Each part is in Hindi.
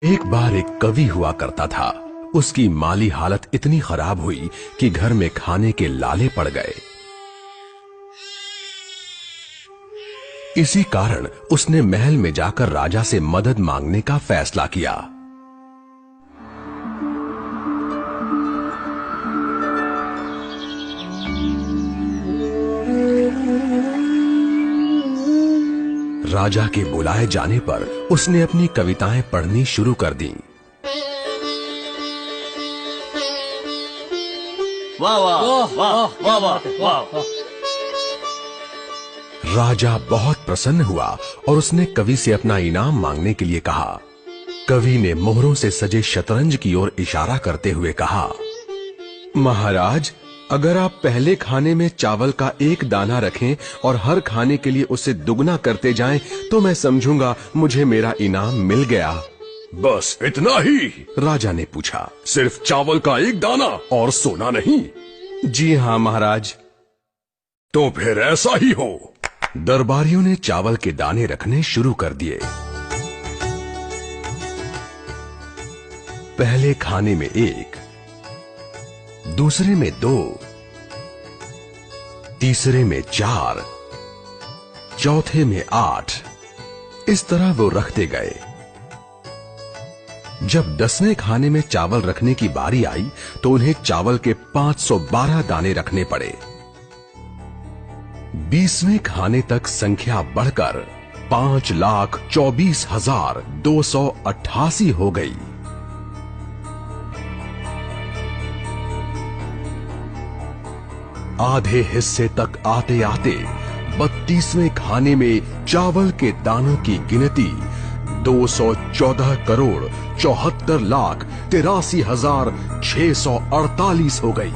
एक बार एक कवि हुआ करता था। उसकी माली हालत इतनी खराब हुई कि घर में खाने के लाले पड़ गए। इसी कारण उसने महल में जाकर राजा से मदद मांगने का फैसला किया। राजा के बुलाए जाने पर उसने अपनी कविताएं पढ़नी शुरू कर दी। वाह वाह वाह वाह वाह वाह। राजा बहुत प्रसन्न हुआ और उसने कवि से अपना इनाम मांगने के लिए कहा। कवि ने मोहरों से सजे शतरंज की ओर इशारा करते हुए कहा, महाराज, अगर आप पहले खाने में चावल का एक दाना रखें और हर खाने के लिए उसे दुगना करते जाएं, तो मैं समझूंगा मुझे मेरा इनाम मिल गया। बस इतना ही? राजा ने पूछा। सिर्फ चावल का एक दाना और सोना नहीं? जी हाँ महाराज। तो फिर ऐसा ही हो। दरबारियों ने चावल के दाने रखने शुरू कर दिए। पहले खाने में 1, दूसरे में 2, तीसरे में 4, चौथे में 8। इस तरह वो रखते गए। जब 10वें खाने में चावल रखने की बारी आई तो उन्हें चावल के 512 दाने रखने पड़े। 20वें खाने तक संख्या बढ़कर 5,24,288 हो गई। आधे हिस्से तक आते आते 32वें खाने में चावल के दानों की गिनती 214,74,83,648 हो गई।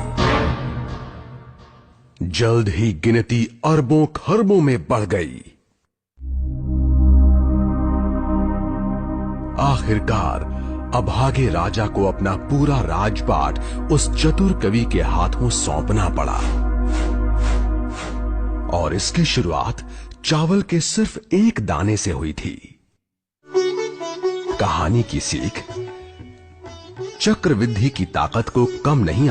जल्द ही गिनती अरबों खरबों में बढ़ गई। आखिरकार अभागे राजा को अपना पूरा राजपाट उस चतुर कवि के हाथों सौंपना पड़ा। और इसकी शुरुआत चावल के सिर्फ एक दाने से हुई थी। कहानी की सीख, चक्रवृद्धि की ताकत को कम नहीं